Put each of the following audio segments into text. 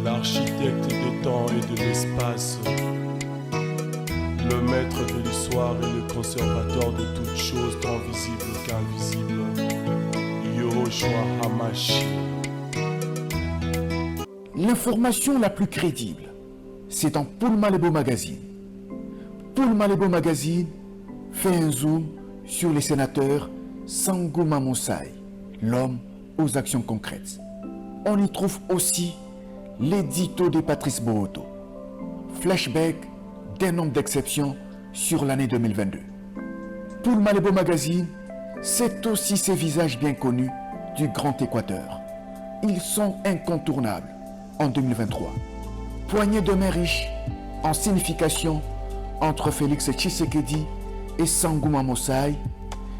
l'architecte des temps et de l'espace, le maître de l'histoire et le conservateur de toutes choses tant visibles qu'invisibles, Yahushua Hamashi. L'information la plus crédible, c'est dans Paul Malebo Magazine. Paul Malebo Magazine fait un zoom sur les sénateurs Sangouma Moussai, l'homme aux actions concrètes. On y trouve aussi l'édito de Patrice Bohoto, flashback d'un homme d'exception sur l'année 2022. Paul Malebo Magazine, c'est aussi ces visages bien connus du Grand Équateur. Ils sont incontournables en 2023. Poignée de main riche en signification entre Félix Tshisekedi et Sangouma Moussai,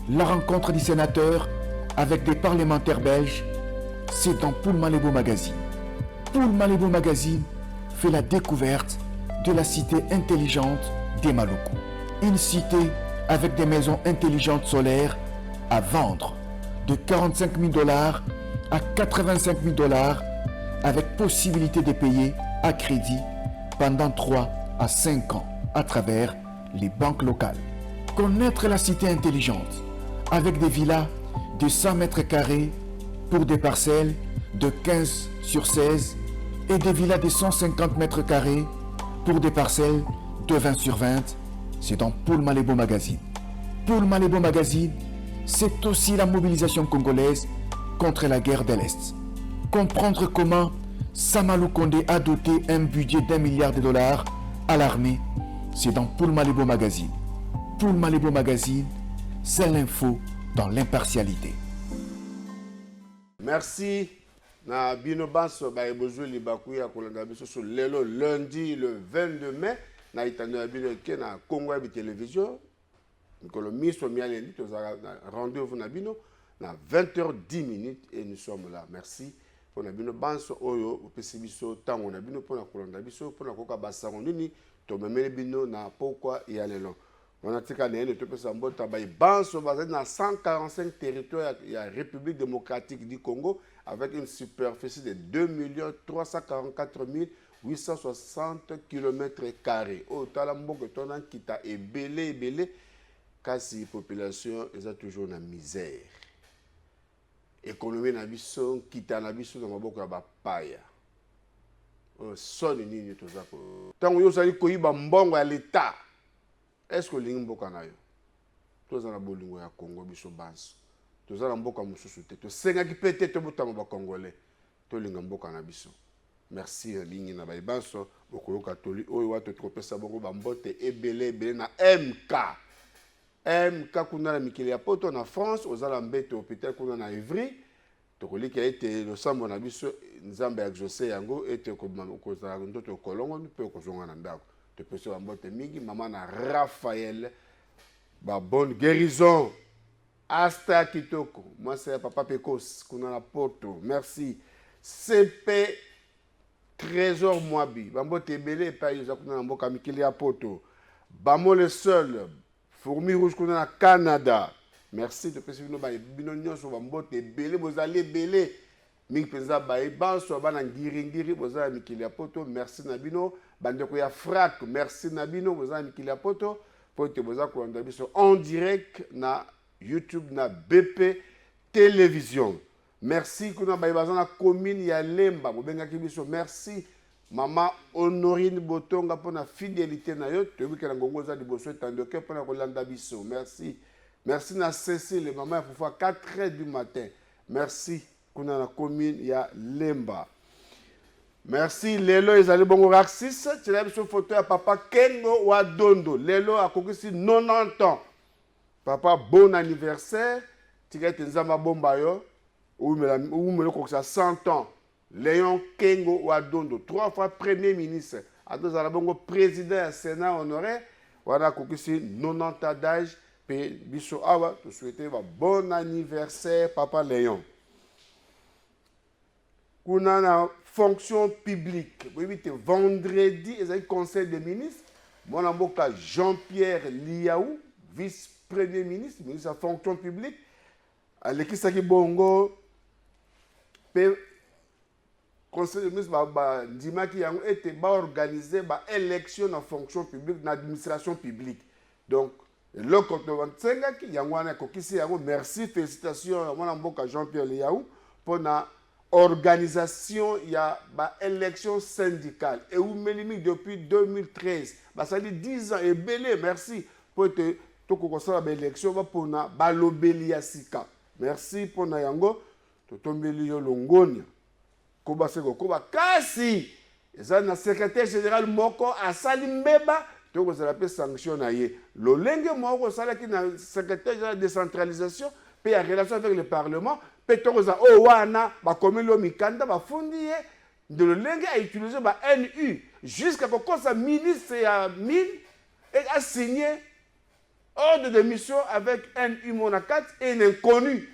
la rencontre du sénateur avec des parlementaires belges, c'est dans Paul Malebo Magazine. Paul Malebo Magazine fait la découverte de la cité intelligente des Maluku. Une cité avec des maisons intelligentes solaires à vendre de 45 000 $ à 85 000 $ avec possibilité de payer à crédit pendant 3 à 5 ans à travers les banques locales. Connaître la cité intelligente avec des villas de 100 mètres carrés pour des parcelles de 15 sur 16 et des villas de 150 mètres carrés pour des parcelles de 20 sur 20, c'est dans Paul Malebo Magazine. Paul Malebo Magazine, c'est aussi la mobilisation congolaise contre la guerre de l'Est. Comprendre comment Samalou Kondé a doté un budget d'1 milliard de $ à l'armée, c'est dans Paul Malebo Magazine. Paul Malebo Magazine, c'est l'info dans l'impartialité. Merci. Na bino banso ba ebozwe libakuya kolanda biso so lelo lundi le 22 mai na itano ya bino ke na Congo ya télévision Nikolo miso mialendi tozala rendez-vous na bino na 20h10 et nous sommes là. Merci pour na bino banso oyo opesi biso tango na bino pona kolanda biso pona koka basango nini to memele bino na pourquoi ya lelo. On a tika na ene to pesa mbota ba banso bazali na 145 territoires ya République démocratique du Congo avec une superficie de 2 344 860 km². Au Talamboke, tonan kita ebele, kasi population est toujours dans la misère. Économie na biso, kita na biso na maboko ya bapaya. Soni nini tozako. Tango yo sali koyiba mbongo ya l'État. Est-ce que lingi mboka na yo? Toza na bolingo ya Congo biso banso. Toza na mboka mususu te. To senga ki pete to botama ba Congolais. To linga mboka na biso. Merci lingi na ba banso bokolo katoli oyo wato tropesa bongo ba mbote ebele na MK kuna na mikili ya poto na France ozala mbete hôpital kuna na Ivry. Tokoliki ete lo sambo na biso nzambe ya José yango ete ko za ndoto kolongo pe ko zonga na ndako. Te pese ba mbote mingi mama na Raphaël ba bonne guérison. Asta Kitoko, moi c'est Papa Pekos, qu'on a la poto, merci. CP Trésor Moabi, Bambo Tebele, Païsa, qu'on a la Mboka Mikili à poto. Bamo le seul, Fourmi Rouge, qu'on a la Canada. Merci de préciser nos bails. Binonion sur Bambo Tebele, vous allez belé. Ming Penza Baï, Banso, Banan Ngiri, vous allez Mikili à poto, merci Nabino. Bandeko ya Frak, merci Nabino, vous allez Mikili à poto. Pour te vous allez en direct na YouTube na BP Télévision. Merci kuna bayibaza na commune ya Lemba bobenga kibiso. Merci Mama Honorine Botonga pour la fidélité na yo. Tobi na ngongo za liboso tandoke pour na kolanda biso. Merci. Merci na Cécile maman pour fois 4h du matin. Merci kuna na commune ya Lemba. Merci Lelo ezali bongo raxis. Tu l'as biso photo ya papa Kengo wa Dondo. Lelo a kokisi 90 ans. Papa, bon anniversaire. Tigate Nzamba Bombayo. Ou me le 100 ans. Léon Kengo Wadondo. 3 fois Premier ministre. A deux bongo président du Sénat honoré. Voilà, kokisi 90 ans d'âge. Puis, Bisso Awa, te souhaiter bon anniversaire, Papa Léon. Kuna fonction publique. Oui, vendredi, il y a un conseil des ministres. Mon amboka Jean-Pierre Liaou, vice-premier ministre, ministre de la fonction publique. Aleki Saki Bongo, conseil de ministre ndimaki yango ete baorganize baélection na fonction publique na administration publique. Donc eloko tobantengaki yango wana ekokisi yango. Merci, félicitations ya mwana mboka Jean-Pierre Liaou mpona organisation ya baélection syndicale eumelimi depuis 2013 basali 10 ans ebele. Merci po ete tokokosala baélection bapona balobeli ya sika. Merci mpona yango totombeli yo longonia koba seko koba kasi eza na secrétaire général moko asali mbeba tokozala pe sanction na ye lolenge moko osalaki na secrétaire général de décentralisation pe ya relation avec le parlement pe tokoza o wana bakomeli yo mikanda bafundi ye de lolenge a utilisé ba NU jusqu'à kokosa ministre ya mine et a signé ordre de mission avec NU Monacat et un inconnu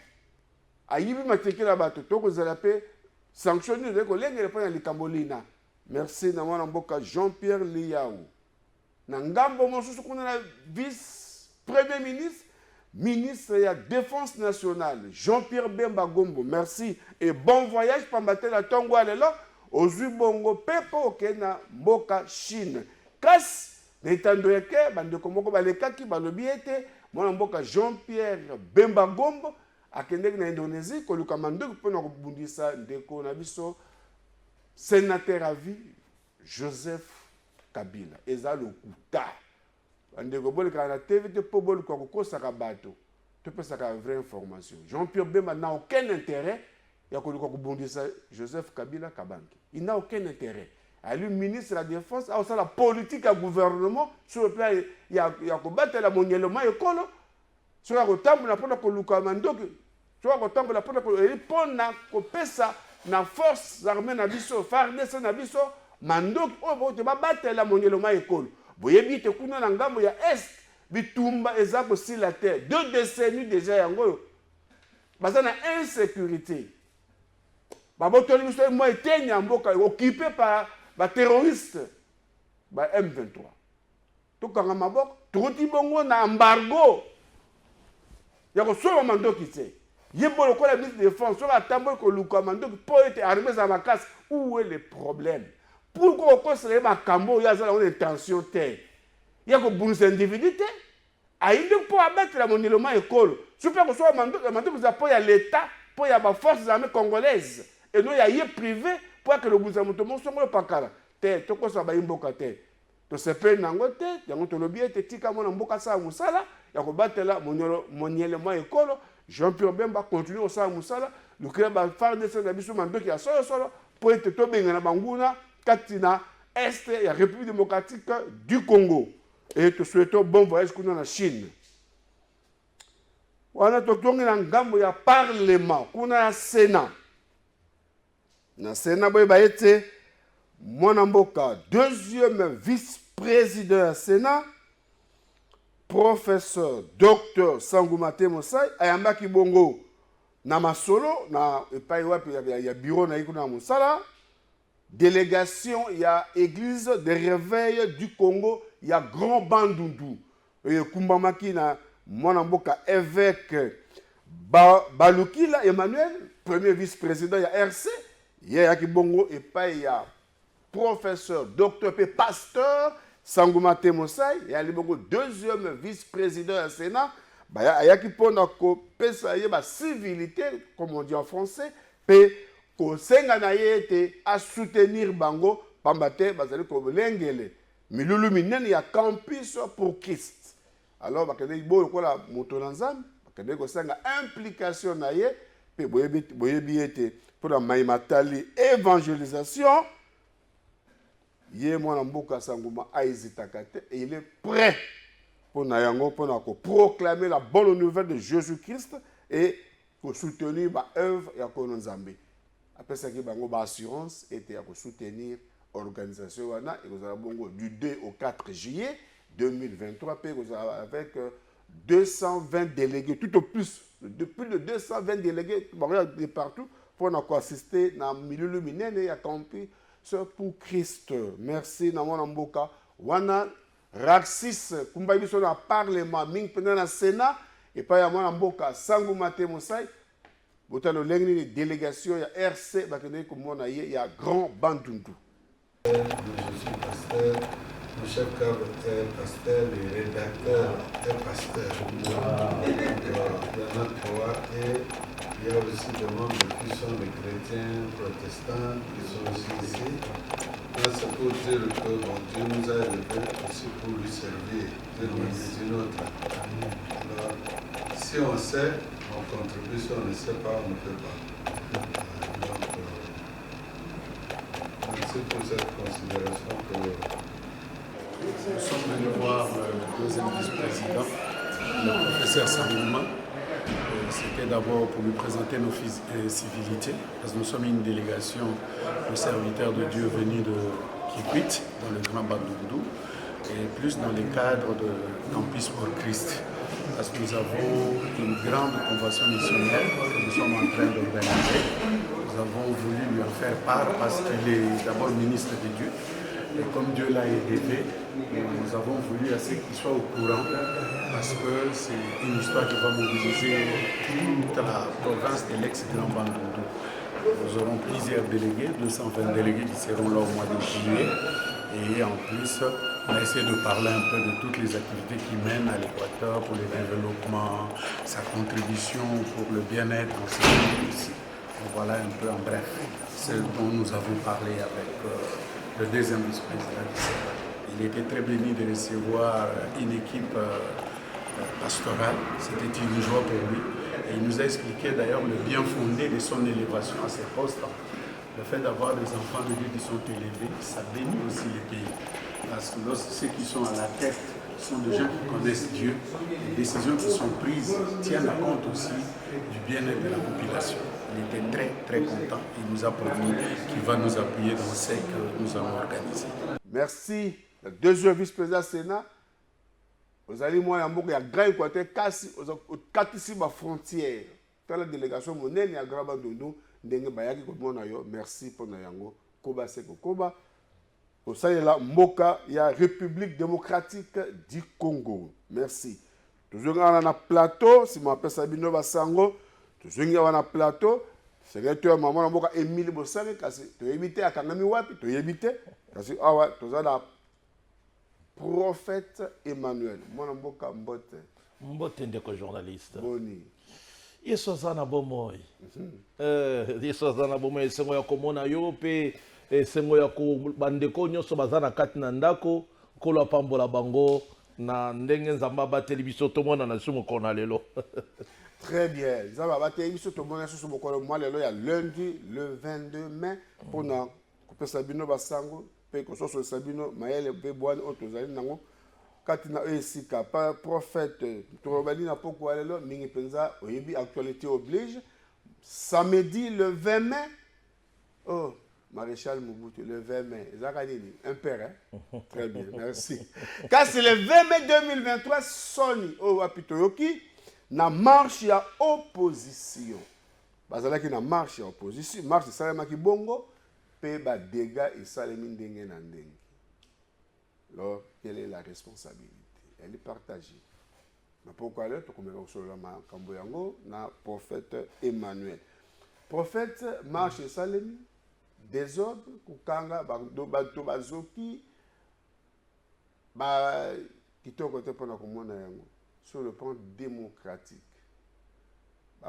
ayibi mateke la bato tokozala pe sanctionné de kolenge le likambolina. Merci na mwana mboka Jean-Pierre Liaou. Na ngambo mosusu kuna na vice premier ministre, ministre ya défense nationale Jean-Pierre Bemba Gombo. Merci et bon voyage pambate la tongo alelo ozui bongo pepo okena mboka Chine. Kasi netando yake bandeko moko balekaki balobi ete mwana mboka Jean-Pierre Bemba Gombo akendeki na Indonésie koluka mandoki mpona kobundisa ndeko na biso sénateur à vie Joseph Kabila eza lokuta bandeko boleka na TV te po boleka kokosaka bato topesaka vraie information. Jean-Pierre Bemba n'a aucun intérêt ya koluka kobundisa Joseph Kabila Kabange. Il n'a aucun intérêt. À lui ministre de la défense a aussi la politique à gouvernement sur le plan il y a combattre la moniellement école sur la rotambe na pona koluka mandoki sur la rotambe na pona pona kopesa na force armée na biso FARDC na biso mandoki o bote ba batela moniellement école boyebi te kuna na ngambo ya est bitumba eza ko si la terre 2 décennies déjà yango baza na insécurité babotoli biso mo etenya mboka occupé par ba terroristes ba M23 tokanga maboko tukuti bongo na embargo ya kosoba mandoki te yebo lokola ministre de défense sur la table ko luka mandoki po ete armée za makasi. Où est le problème? Pourquoi on conseille ma cambo ya za une intention te ya ko bunisa individu te ainde po abattre la moneloma école super ko soba mandoki za po ya l'état po ya ba forces armées congolaises et non ya yé privé pour que le bunisa motomo songo pakala te to ko sa ba imboka te to sepe nango te yango to lobi ete tika mona mboka sa musala ya ko batela moneloma école. Jean-Pierre Bemba continue au sa musala le club a FARDC na biso mandoki ya solo pour être to benga na banguna katina est ya République démocratique du Congo et te souhaitons bon voyage kuna na Chine. Wana to tongi na ngambo ya parlement kuna na Sénat na Sénat boy ba ete mwana mboka deuxième vice-président du Sénat professeur docteur Sangoumate Mosai ayambaki bongo na masolo na epai wapi ya bureau na iko na mosala délégation ya église de réveil du Congo ya Grand Bandundu kumbamaki na mwana mboka évêque Balukila Emmanuel premier vice-président ya RC yaki bongo epai ya professeur docteur pe pasteur Sangoumate Mosai et ali bongo deuxième vice-président du Sénat ayaki pona ko pesa ye ba civilité comme on dit en français pe ko senga na yete à soutenir bango pambate bazali ko lengele milulu minene ya campus pour Christ. Alors bakende bo ko la moto na nzambe bakende ko senga implication na ye pe boyebi ete pour la maimatali évangélisation. Yé mwana mboka Sangouma aizitaka te et il est prêt pour proclamer la bonne nouvelle de Jésus-Christ et pour soutenir l'œuvre et la Nzambe. Après ça, il y a une assurance et pour soutenir l'organisation du 2 au 4 juillet 2023 avec 220 délégués, tout au plus, plus de 220 délégués de partout pour assister à milieu lumineux et à camper pour Christ. Merci na mwana mboka wana Raxis kumba biso na parlement ming pendant na Sénat et pas ya mwana mboka Sangoumate Mosai bota lo lengi ni délégation ya RC bakene ko mona ye ya Grand Bandundu. Je suis pasteur, mon chef cadre est pasteur, le rédacteur est pasteur. Il y en a 3 et il y a aussi des membres qui sont des chrétiens, protestants, qui sont aussi ici. Là, c'est pour dire que bon, Dieu nous a élevés aussi pour lui servir, d'une manière ou d'une autre. Alors, si on sait, on contribue, si on ne sait pas, on ne peut pas. Donc, merci pour cette considération que... Nous sommes venus voir le deuxième vice-président, le professeur Salimman. C'était d'abord pour lui présenter nos civilités, parce que nous sommes une délégation de serviteurs de Dieu venus de Kikwit, dans le Grand Bandundu, et plus dans le cadre de Campus pour Christ. Parce que nous avons une grande convention missionnaire que nous sommes en train d'organiser. Nous avons voulu lui en faire part parce qu'il est d'abord ministre de Dieu. Et comme Dieu l'a élevé, nous avons voulu assez qu'il soit au courant parce que c'est une histoire qui va mobiliser toute la province de l'ex-Grand Bandundu. Nous aurons plusieurs délégués, 220 délégués qui seront là au mois de juillet. Et en plus, on a essayé de parler un peu de toutes les activités qui mènent à l'Équateur pour le développement, sa contribution pour le bien-être en sécurité aussi. Donc voilà un peu en bref ce dont nous avons parlé avec le deuxième vice-président du Sénat. Il était très béni de recevoir une équipe pastorale. C'était une joie pour lui. Et il nous a expliqué d'ailleurs le bien fondé de son élévation à ce poste. Le fait d'avoir des enfants de Dieu qui sont élevés, ça bénit aussi le pays. Parce que ceux qui sont à la tête sont des gens qui connaissent Dieu. Les décisions qui sont prises tiennent compte aussi du bien-être de la population. Il était très très content. Il nous a promis qu'il va nous appuyer dans ce que nous allons organiser. Merci. Le deuxième vice-président du Sénat. Vous allez moi, il y a Grand Équateur, ici ma frontière. Dans la délégation monnaie, il y a Grand Bandundu. Merci pour Nayango. Koba Seko Koba. Au sein de la Moka, il y a République démocratique du Congo. Merci. Toujours on a plateau, si je m'appelle Sabino Basango, toujours on a plateau. Secrétaire maman Moka Émile Bossane, tu as évité à Kanami Wapi, tu as évité. Ah ouais, tu as la prophète Emmanuel. Mon Moka Mbote. Mbote ndeko journaliste. Boni. Yeso zana bomoy. Yeso zana bomoy sengo ya komona yo pe sengo ya ko bandeko nyoso bazana kati na ndako kolo pambola bango na ndenge nzamba bateli biso tomona na sumo kona lelo. Très bien. Nzamba bateli biso tomona na sumo kona moi lelo ya lundi le 22 mai pour na ko Sabino Basango pe ko so Sabino Mayele pe boane otozali nango. Katina esika pa prophète Torobali na poko alelo mingi penza oyebi actualité oblige samedi le 20 mai oh maréchal Mobutu le 20 mai Zakanini un père hein? Très bien merci car c'est le 20 mai 2023 Sony oh wapitoyoki na marche ya opposition bazalaki na marche ya opposition marche salama ki bongo pe ba dégâts et salemi ndenge na ndenge. Alors, quelle est la responsabilité? Elle est partagée. Mais pourquoi là, tu commences sur le Kamboyango, na prophète Emmanuel. Prophète marche salemi, désordre, kukanga, bato bazoki, qui te côté pour la commune sur le plan démocratique.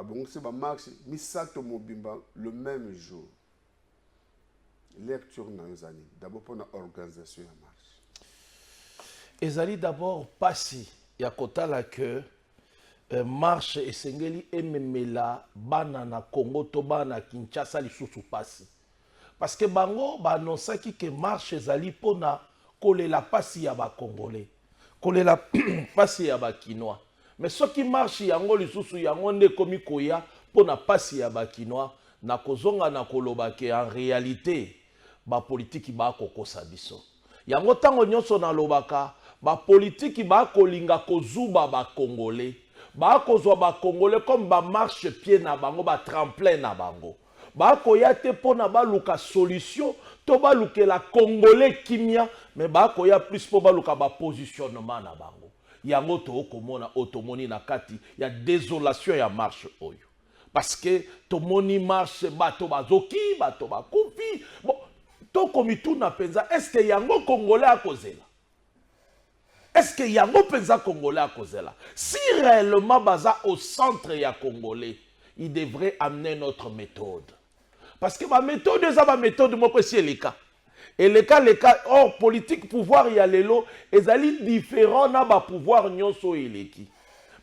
Bon, c'est ma marche, misato mobimba le même jour. Lecture dans les années. D'abord pour l'organisation de la marche. Ezali d'abord pasi ya kotala que marche esengeli ememela bana na Congo to bana Kinshasa lisusu pasi. Parce que bango ba annonçaki que marche ezali pona kolela pasi ya ba Congolais. Kolela pasi ya ba Kinois. Mais soki marche yango lisusu yango nde komi koya pona pasi ya ba Kinois na kozonga na koloba ke en réalité ba politique ba kokosa biso. Yango tango nyonso na lobaka ba politique ba kolinga kozuba ba Congolais ba kozwa ba Congolais comme ba marche pied na bango ba tremplin na bango ba koya te pona ba luka solution to ba lukela Congolais kimia mais ba koya plus po ba luka ba positionnement na bango yango to okomona otomoni na kati ya désolation ya marche oyo Parce que tout le monde marche, bato bazoki, bato bakufi. Bon, tout comme tout n'a pas. Est-ce que yango Congolais à cause là? Est-ce que yango pensa Congolais à cause là? Si réellement baza au centre ya Congolais, il devrait amener notre méthode. Parce que ma méthode, c'est ma méthode, moi, c'est les cas. Et les cas, or, politique, pouvoir, il y a les lots, et ça différent, na ba pouvoir, nyonso, il est qui.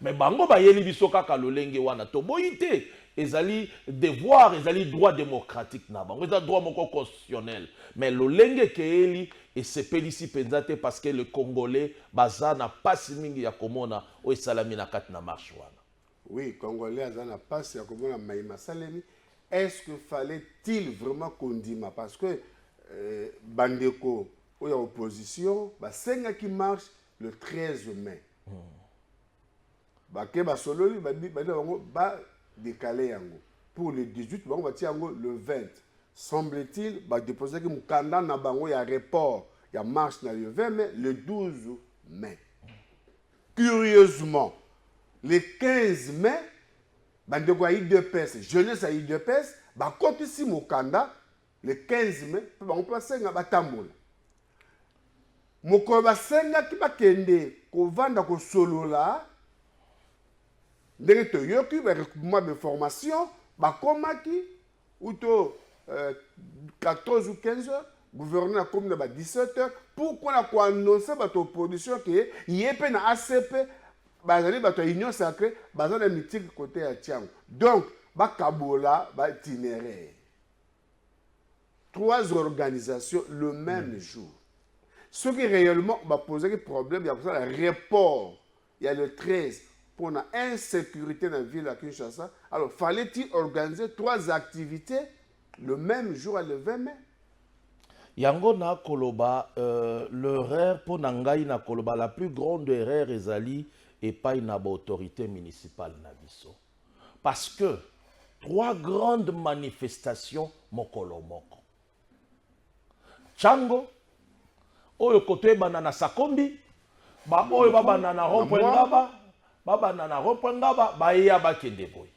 Mais bango, ba yeli bisoka kalolenge wana, to boite, ezali devoir, ezali droit démocratique, na bango, ezali droit moko constitutionnel. Mais l'olenge keeli, et c'est pélici penzate, parce que le Congolais, baza na pas mingi ya komona, o esalami na kat na marche wana. Oui, Congolais, baza na pas ya komona maïma salemi. Est-ce que fallait-il vraiment qu'on dise, parce que Bandeko, ou y a opposition, Senga qui marche le 13 mai. Ba solo, ba décalé pour le 18, on va tirer le 20. Semble-t-il, ba déposer que Mukanda na bango y a report, y a marche na le 20 mai, le 12 mai. Curieusement, le 15 mai, Bandeko a IDPS, jeunesse a IDPS, ba côté si Mukanda, le 15 mai, on peut passer à Batamboula. Moko basenga ki bakende ko vanda ko solo la ndenge to yoki ba recoupement de formation ba komaki uto 14 ou 15 heures gouverneur a comme na ba 17 heures pour qu'on a ko annoncer ba to opposition que yépe na ACP ba zali ba to union sacrée ba za na meeting côté ya Tiango. Donc ba kabola ba itinéraire 3 organisations le même jour. Ce qui réellement va poser des problèmes, il y a ça le report. Il y a le 13 pour la insécurité dans la ville de Kinshasa. Alors, fallait-il organiser 3 activités le même jour à le 20 mai? Yango na koloba, l'erreur pour Nangaï na koloba, la plus grande erreur ezali et pas une autorité municipale na biso. Parce que 3 grandes manifestations mokolo moko. Chango, oyo kote banana sakombi, ba oyo banana rompwengaba, banana rompwengaba, ba iya ba kendeboy.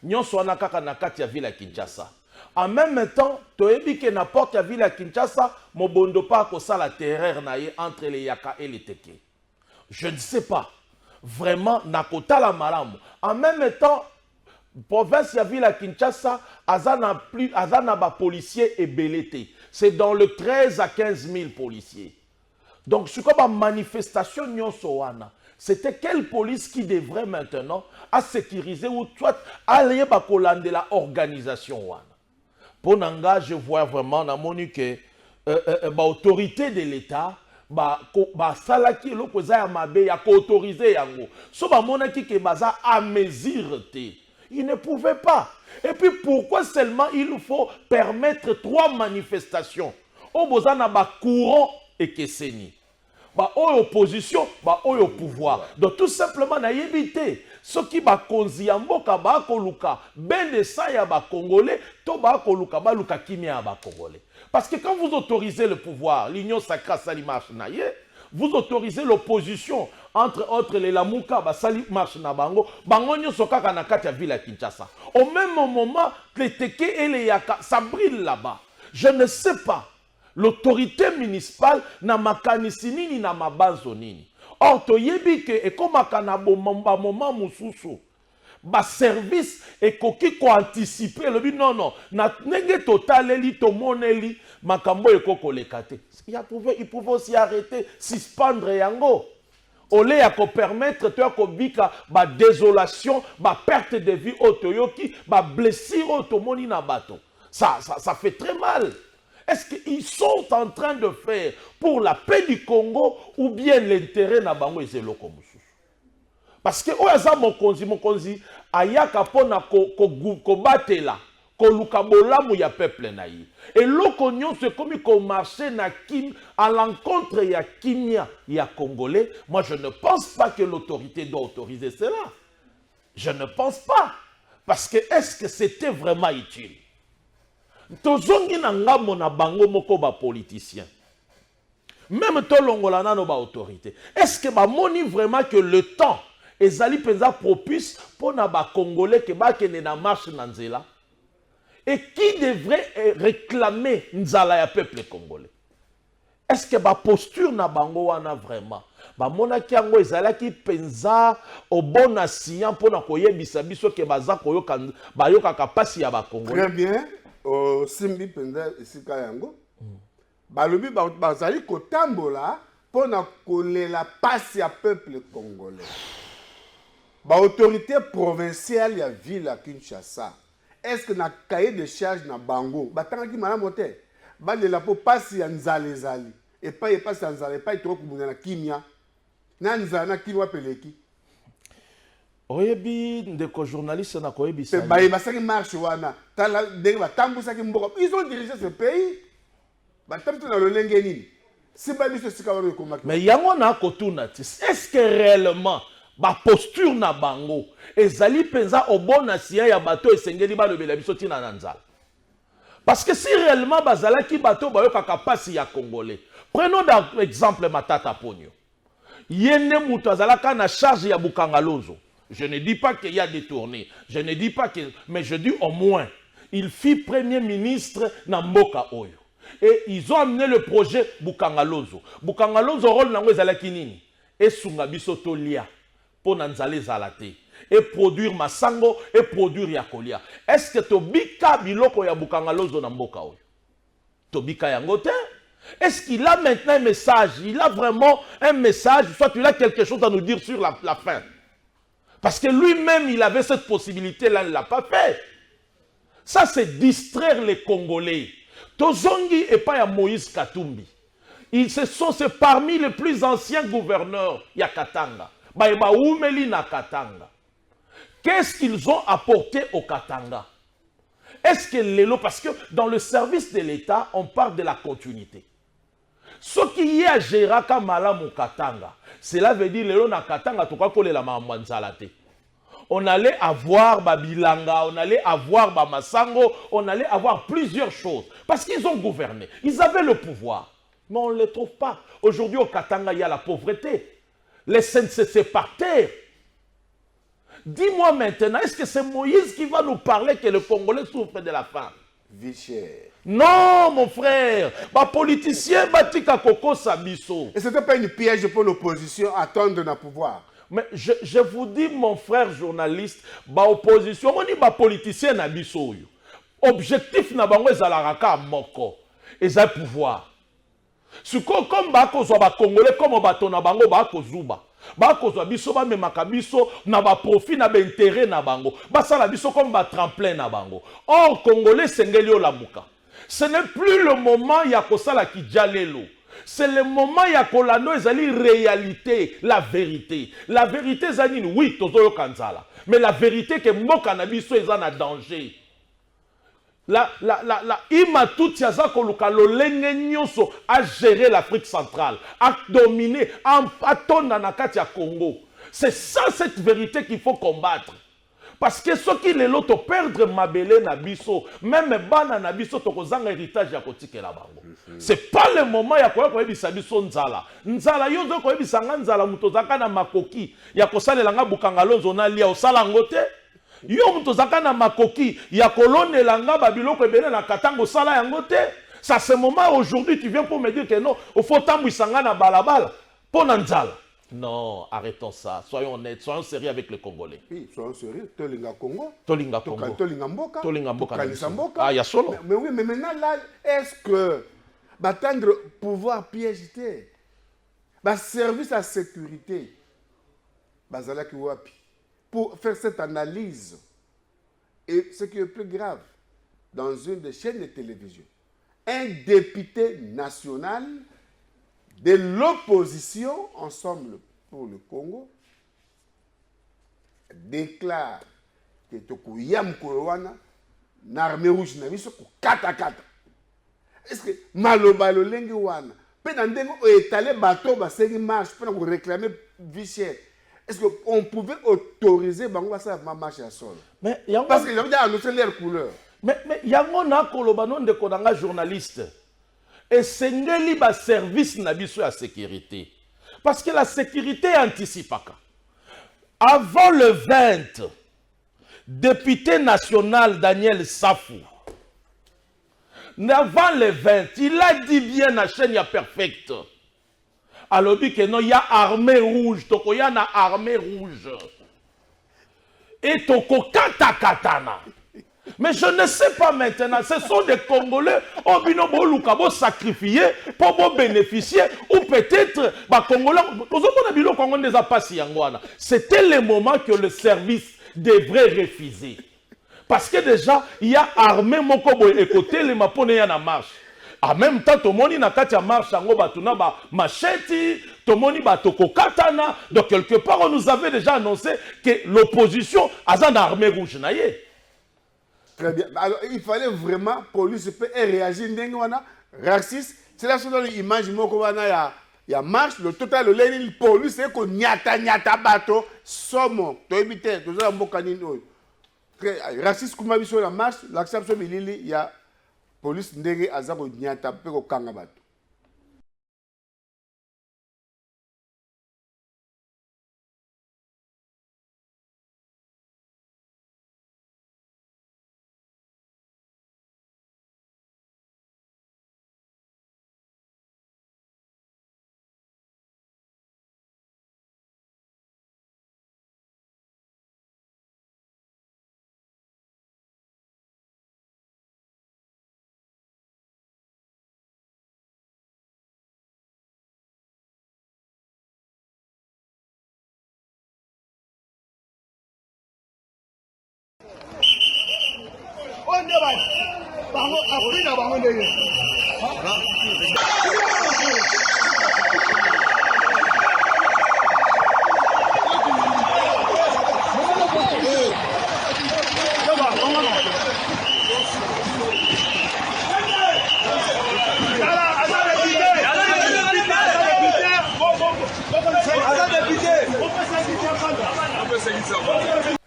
Nyonso wana kaka na kati ya ville ya Kinshasa. En même temps, toyebi ke na porte ya ville ya Kinshasa, mobondo pa ko sala terreur na ye entre les Yaka et les Teke. Je ne sais pas. Vraiment, na kota la malamu. En même temps, province ya ville ya Kinshasa, azana ba policiers et belete. C'est dans le 13 à 15 000 policiers. Donc, ce qu'on a manifestation nyonso wana, c'était quelle police qui devrait maintenant à sécuriser ou soit aller bakolande la organisation wana. Pour Nanga, je vois vraiment na moni que autorité de l'État ba salaki l'opposé à mabe ya ko autoriser yango. So ba monaki ke baza à mesure te. Il ne pouvait pas. Et puis pourquoi seulement il faut permettre 3 manifestations? Au bozana ba courant et keseni. Ba opposition, ba au pouvoir. Donc tout simplement na yebité. Ce qui ba konzi mboka ba koluka ben de ça ya ba congolais, to ba koluka ba luka kimia ba congolais. Parce que quand vous autorisez le pouvoir, l'union sacrée sali marche na ye, vous autorisez l'opposition, entre autres les Lamouka, Basali marche na bango, bango nyoso kaka na kati ya ville ya Kinshasa. Au même moment, les Teke et les Yaka, ça brille là-bas. Je ne sais pas. L'autorité municipale na makanisi nini na mabanzo nini. Or, toyebi ke ekomaka na bomamba moment mususu. Ba service ekoki ko anticiper le non non na nenge totaleli to moneli makambo ekoko lekate. Il pouvait aussi arrêter, suspendre yango. Olé ya ko permettre to ko bika ba désolation, ba perte de vie otoyoki, ba blessure otomoni na bato. Ça fait très mal. Est-ce qu'ils sont en train de faire pour la paix du Congo ou bien l'intérêt na bango ezeloko mususu? Parce que oyaza mokonzi ayaka pona ko batela ko luka bolamu ya peuple na yi. Et loko nyonso komi ko marcher na kim à l'encontre ya kimia ya congolais. Moi je ne pense pas que l'autorité doit autoriser cela. Je ne pense pas. Parce que est-ce que c'était vraiment utile? Tozongi na ngambo na bango moko ba politicien. Même to longola na no ba autorité. Est-ce que ba moni vraiment que le temps ezali penza propice pour na ba Congolais que ba kene na marche na nzela. Et qui devrait réclamer nzala ya peuple congolais? Est-ce que ba posture na bango wana vraiment? Ba monaki yango ezalaki penza au bon ascient pour na koyebisa biso ke baza koyoka bayokaka pasi ya ba Congolais. Très bien. Au simbi penza esika yango. Balobi bazali kotambola pour na kolela pasi ya peuple congolais. Ba autorité provinciale ya ville à Kinshasa. Est-ce que na cahier de charge na bango batangaki malamu te balela po pasi ya nzale zali et pas pasi ya nzale pas trop kumuna na kimia na nzala na kimwa peleki oyebi ndeko journaliste na koyebisa pe baye basaki marche wana tala ndenge batambusaki mboka ils ont dirigé ce pays batamtu na lolenge nini si ba biso sika wana ekomaki mais yango na kotuna ti est-ce que réellement ba posture na bango ezali penza au bon asien ya bato esengeli balobela biso tina na nzala. Parce que si réellement bazalaki bato bayokaka pasi ya Congolais, prenons d'exemple Matata Ponyo. Yene mutu azalaka na charge ya Bukangalozo. Je ne dis pas qu'il y a détourné, je ne dis pas que, mais je dis au moins il fit premier ministre na mboka oyo. Et ils ont amené le projet Bukangalozo. Bukangalozo rôle nango ezalaki nini? Esunga biso tolia pour nanzale zalate. Et produire masango et produire yakolia. Est-ce que tobika biloko ya Bukangalozo na mboka oyo? Tobika yango te? Est-ce qu'il a maintenant un message? Il a vraiment un message, soit il a quelque chose à nous dire sur la fin. Parce que lui-même, il avait cette possibilité-là, il ne l'a pas fait. Ça, c'est distraire les Congolais. Tozongi et pas ya Moïse Katumbi. C'est parmi les plus anciens gouverneurs ya Katanga. Baïba Oumeli na Katanga. Qu'est-ce qu'ils ont apporté au Katanga? Est-ce que l'élo, parce que dans le service de l'État, on parle de la continuité. Ce qui est à Géraka Malamu Katanga, cela veut dire l'élo na Katanga, tout cas, la mamwanzalate. On allait avoir Babilanga, on allait avoir Bamasango, on allait avoir plusieurs choses. Parce qu'ils ont gouverné, ils avaient le pouvoir. Mais on ne les trouve pas. Aujourd'hui, au Katanga, il y a la pauvreté. Les SNCC par terre. Dis-moi maintenant, est-ce que c'est Moïse qui va nous parler que le Congolais souffre de la faim? Vichère. Non, mon frère. Les politiciens, batika koko sabiso. Et ce n'était pas une piège pour l'opposition à attendre le pouvoir. Mais je vous dis, mon frère journaliste, l'opposition, on dit les politiciens na biso. Objectif na bango ezalaraka moko. Eza pouvoir. Comme les Congolais, comme bato na bango bakozuba. Bakozwa biso ba memaka biso na ba profit na ba intérêt na bango. Basala biso comme ba tremplin na bango. Or Congolais sengeli olamuka. Ce n'est plus le moment ya kosala kijalelo. C'est le moment ya kolano ezali réalité, la vérité. La vérité zanini oui tozoyo kanzala. Mais la vérité que mboka na biso ezana danger. La ima tout yaza koluka lolenge nyonso a gérer l'Afrique centrale, a dominer, a tondre na kati ya Congo. C'est ça cette vérité qu'il faut combattre. Parce que ceux qui les loto perdre mabele na biso, même bana na biso tokozanga héritage ya kotike la bango. C'est pas le moment ya koyebisa biso nzala. Nzala yo zo koyebisa nzala mutozaka na makoki ya kosalela nga Bukangalozo na lia osala ngote. Yo mutozaka na makoki ya kolonela nga babiloko ebele na Katanga sala yango te. Ça ce moment aujourd'hui tu viens pour me dire que non, il faut tambwisanga na balabala pour nzala. Non, arrêtons ça. Soyons honnêtes, soyons sérieux avec les Congolais. Oui, soyons sérieux. Tolinga Congo. Tolinga Congo. Tolinga Mboka. Tolinga Mboka. Ah, il y a solo. Mais oui, mais maintenant là, est-ce que battre pouvoir piéger, service à sécurité, bazalaki wapi, pour faire cette analyse. Et ce qui est plus grave, dans une des chaînes de télévision, un député national de l'opposition, ensemble pour le Congo, déclare que Tokuyam Kourouana, l'armée rouge n'a vu ce qu'on kata. Est-ce que Maloba le Lenguana, pendant qu'on étalé bateau, c'est une marche, pendant qu'on réclamait Vichy. Est-ce qu'on pouvait autoriser Bango ça à marcher à sol? Parce qu'il a annoncé leur couleur. Mais yango na kolobanon de kodanga journaliste. Et sengeli ba service na biso ya sécurité. Parce que la sécurité anticipaka. Avant le 20, député national Daniel Safou, avant le 20, il a dit bien la chaîne ya perfecte. Alors dit que non, il y a armée rouge, toko y a na armée rouge. Et toko katana. Mais je ne sais pas maintenant, ce sont des Congolais qui sacrifié pour bénéficier, ou peut-être c'était le moment que le service devrait refuser. Parce que déjà, il y a armé mon kobo et côté les maponais en marche. En même temps, tout le monde n'a pas marche, machete, tout le monde a katana. Donc quelque part, on nous avait déjà annoncé que l'opposition a une armée rouge. Très bien. Alors, il fallait vraiment que la police puisse réagir. Raciste, c'est là que l'image il y a marche, le total, la police, c'est que nyata bato, somo, to éviter, tout ça, mbokanino. Raciste, comme on la marche, l'accent il y a police, ndenge, azako nyata, peko kanga bato.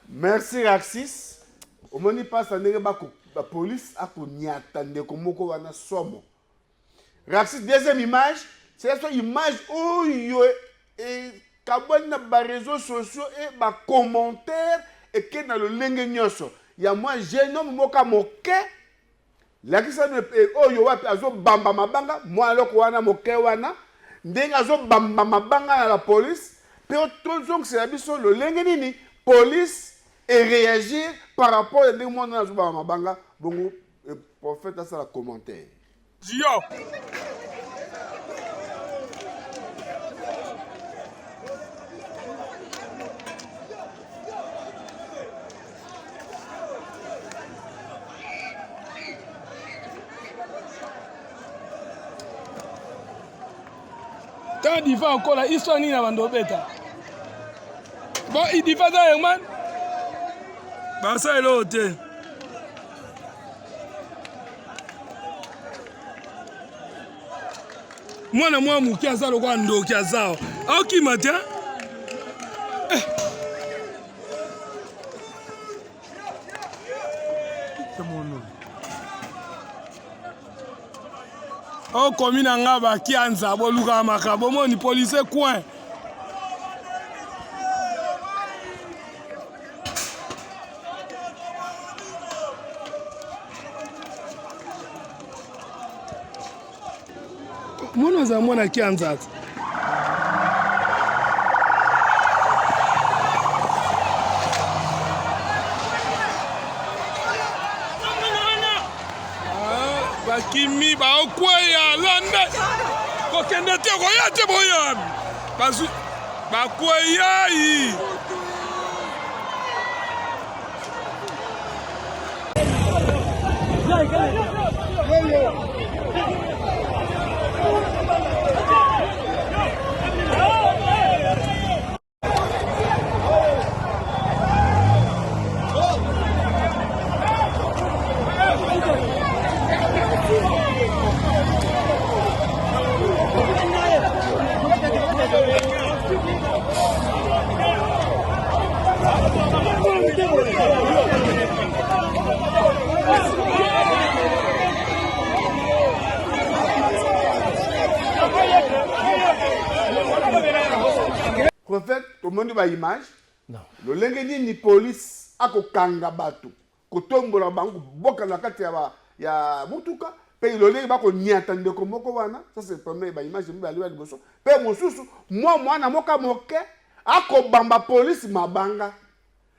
Merci Raxis. Au moment où passe la police a attendé comme wana somo. Raxis, deuxième image, c'est la image où il y a des réseaux sociaux et des commentaires et que dans le lingue nyoso. Il y a moi jeune homme moka moke. La qui ça oh yo wa azo bamba mabanga, moi alors wana moke wana. Ndenga azo bamba mabanga na la police. Puis tout donc c'est la biso le lingue nini police et réagir par rapport à des gens dans la banga. Bon, le prophète a ça la commentaire. Quand il va encore la histoire ni na bandobeta. Bon, il dit pas ça, man. Bah ça est l'autre. Moi na moi mukiaza lo kwa ndo kiazao. Au qui matin? C'est mon nom. Oh commune nga ba kianza bo luka makabo mo ni police coin. Mwana za mwana kianza. Bakimi ba okweya lande. Kokende te koyate boyam. Bazu bakweya yi. Prophète, au monde de l'image, Non. lolenge nini police akokanga bato kotombola bango boka na kati ya mutuka pe lolenge bakoniata ndeko moko wana. Ça c'est premier image mibali wa liboso pe mosusu mwana moka moke akobamba police mabanga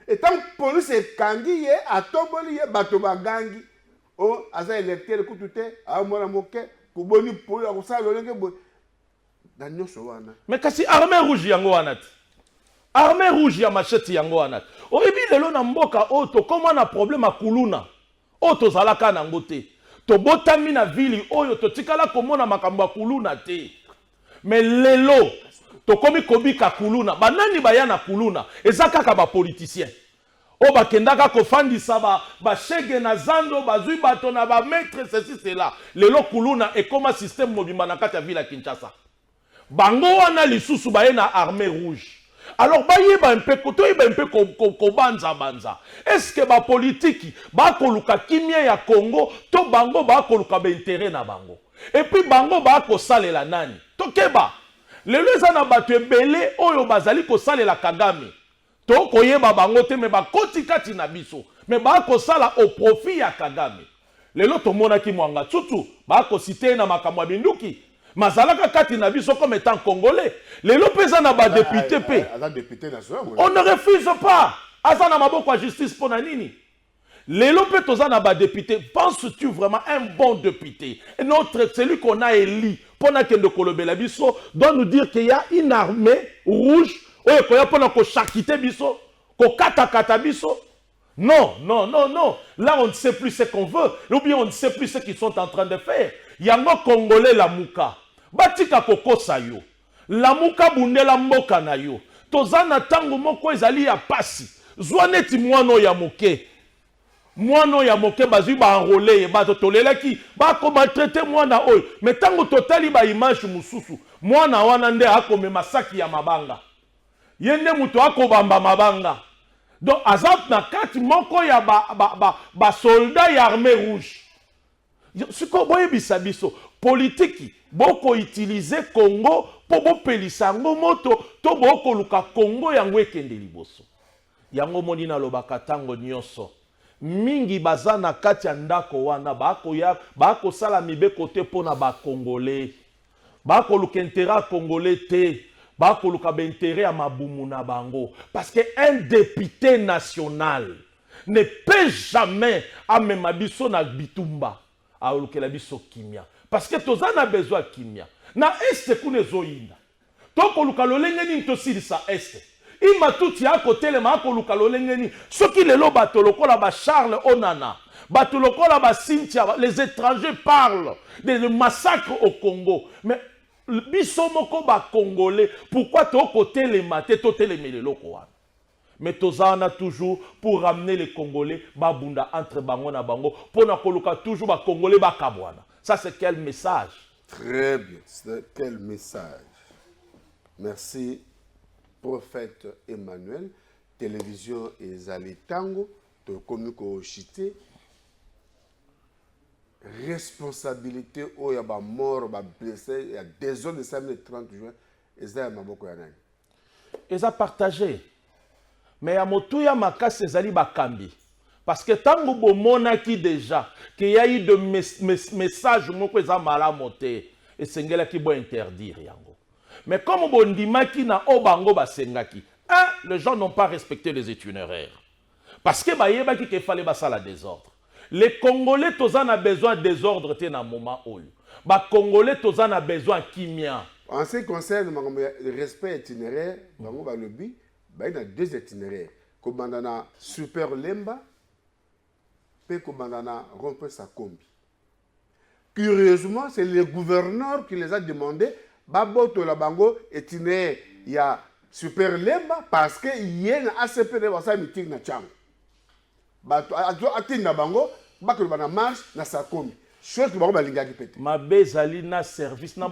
etant police ekangi ye atomboli ye bato bagangi o aza électeur kutu te mwana moke kuboni police akosala lolenge boy na nyonso wana. Mais kasi armée rouge yango wana te armée rouge ya machete yango wana te oyebi lelo na mboka oyo tokóma na problème ya kuluna oyo tozalaka nango te tobotami na vili oyo totikala komona makambo ya kuluna te. Mais lelo tokomi kobika kuluna banani baya na kuluna eza kaka bapoliticien oyo bakendaka kofandisa bashege na zando bazwi bato na bamaître ceci cela. Lelo kuluna ekoma système mobimba na kati ya ville ya Kinshasa bango wana lisusu baye na armée rouge. Alors bayeba un peu kobanza banza est-ce que ba politique ba koluka kimia ya Congo to bango ba koluka ba intérêt na bango et puis bango ba ko salela nani to keba lelo eza na bato ebele oyo bazali ko salela Kagame to koyeba bango te me ba koti kati na biso me ba ko sala au profit ya Kagame. Lelo to mona ki mwanga tutu ba ko citer na makamwa binduki mazalaka kati na biso comme étant congolais. Lelo pesa na ba député pe. On ne refuse pas. Asa na maboko ya justice pour na nini? Lelo pe toza na ba député. Penses-tu vraiment un bon député? Notre celui qu'on a élu pour na kende kolobela biso doit nous dire qu'il y a une armée rouge oyo koya pona ko chakite biso, ko kata biso? Non, non, non, non. Là, on ne sait plus ce qu'on veut. Ou bien on ne sait plus ce qu'ils sont en train de faire. Yango Congolais la mouka. Batika koko sayo. La mouka bundela mboka na yo. Tozana tango moko ezali ya pasi. Zwaneti mwano ya moke. Mwano ya moke bazui ba enrôler ba totolela ki ba ko maltraiter mwana oyo. Mais tango totali ba image mususu. Mwana wana nde akome masaki ya mabanga. Yende muto akobamba mabanga. Donc, azap na kati moko ya ba soldat ya armée rouge. Siko boye bisabiso politique boko utiliser Congo po bo pelisango moto to boko luka Congo yango ekende liboso. Yango moni na lobaka tango nyonso. Mingi bazana kati ya ndako wana bako sala mibe kote pona ba Congolais. Bako luka intérêt congolais te. Bakoluka b'intérêt à mabumu na bango. Parce qu'un député national ne peut jamais amener biso na bitumba à olukela biso kimia. Parce que toza na besoin kimia. Na este kune zoyinda. Tokoluka lolengeni ntosilisa este. Ima tuti ya kotele ma koluka lolengeni. Soki lelo bato lokola ba Charles Onana. Bato lokola ba Cynthia. Les étrangers parlent des massacres au Congo. Mais biso moko ba Congolais, pourquoi to côté les maté to telemele loko wana? Mais tozana toujours pour ramener les Congolais babunda entre bango na bango pour na koluka toujours ba Congolais ba kabwana. Ça c'est quel message? Très bien, c'est quel message. Merci prophète Emmanuel. Télévision ezali tango to komiko chité. Responsabilité au ya ba mort ba blessé il y a des hommes de samedi 30 juin ezali maboko ya nani eza partagé mais ya motu ya makasi ezali bakambi parce que tango bomonaki déjà qu'il y a eu de message moko eza malamu te esengelaki bo interdire yango mais comme bondimaki na obango basengaki les gens n'ont pas respecté les itinéraires parce que bayebaki qu'il fallait basala désordre. Les Congolais, tous en a besoin de désordre dans le moment où. Les Congolais, tous en a besoin de kimia. En ce qui concerne le respect itinéraire, il y a deux itinéraires. Comme on a Super Lemba, et comme on a Rompe Sakombi. Curieusement, c'est le gouverneur qui les a demandé, Baboto la Bango itinéraire, il y a Super Lemba, parce qu'il y a un ACP de meeting na Tchang. Atinda bango bakolo bana marche na Sakomi chose que bango balingaki pete mabezali na service na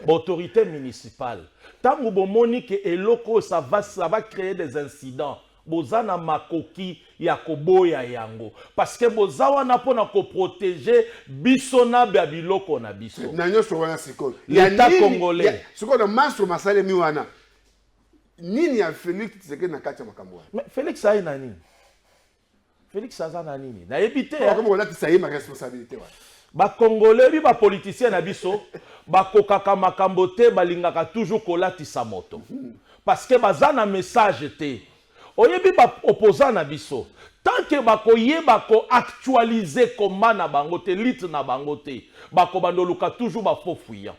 autorité municipale tango bomoni ke eloko ça va créer des incidents bozana makoki ya koboya yango parce que bozawa na pona ko protéger biso na biloko na biso na nyoso wana sikoyo l'état congolais sikoyo na master masale mi wana nini ya Félix Tshisekedi na kati ya makambo wana. Mais Félix aye na nini? Félix aza na nini? Na yebite Comme on a dit ça y est ma responsabilité wana. Ba Congolais bi ba politiciens na biso ba kokaka makambo te balingaka toujours kolatisa moto. Parce que baza na message te. Oyebi ba opposant na biso. Tant que bakoyeba ko actualiser comment na bango te, lit na bango te, bako bandoluka toujours ba fofouillant.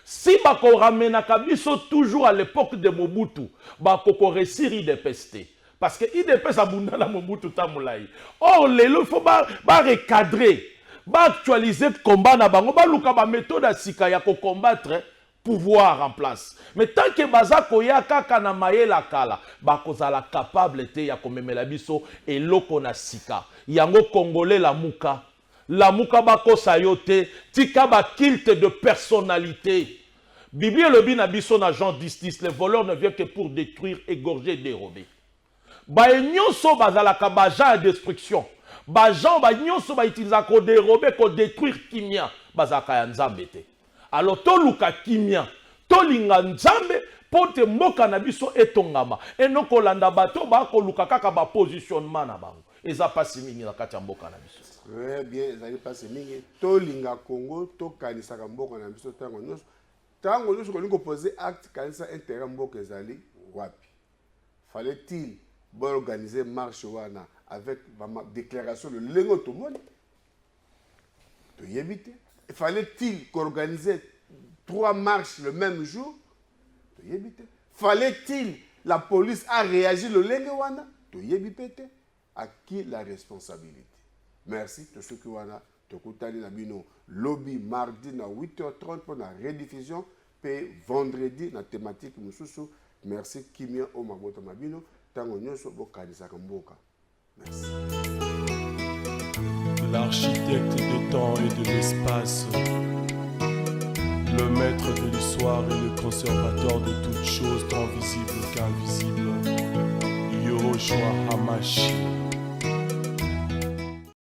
Si bako ramenaka biso toujours à l'époque de Mobutu, bako ko réussir IDPS. Parce que IDPS abunda na Mobutu tamulai. Or lelo faut ba recadrer. Ba actualiser combat na bango ba luka ba méthode asika ya ko combattre pouvoir en place. Mais tant que baza koya kaka na mayela kala ba kozala capable te ya komemela biso eloko na sika. Yango congolais la muka ba kosa yo te tika ba kilte de personnalité. Bible le bin biso na Jean 10:10 le voleur ne vient que pour détruire, égorger, dérober. Ba nyonso bazala ka baja destruction. Ba gens ba nyonso ba utiliser ko dérober ko détruire kimia bazaka ya nzambe te. Alors to luka kimia to linga nzambe pote mboka na biso etongama enoko landa bato ba ko luka kaka ba positionnement na bango eza pasi mingi na kati ya mboka na biso. Ouais bien ezali pasi mingi to linga Congo to kanisa ka mboka na biso tango nyonso ko poser acte kanisa intérêt mboka ezali wapi. Fallait-il organiser marche wana avec ma déclaration de lengo tout le monde to yebite. Fallait-il qu'organiser 3 marches le même jour? Fallait-il la police a réagi le lengue? À qui la responsabilité? Merci de ceux qui ont écouté lobby mardi à 8h30 pour la rediffusion et vendredi la thématique Moussousou. Merci Kimia Omabota Mabino. Tango Nyoso Bokanisa Kamboka. Merci. L'architecte des temps et de l'espace, le maître de l'histoire et le conservateur de toutes choses, tant visibles qu'invisibles, Yahushua Hamashiach.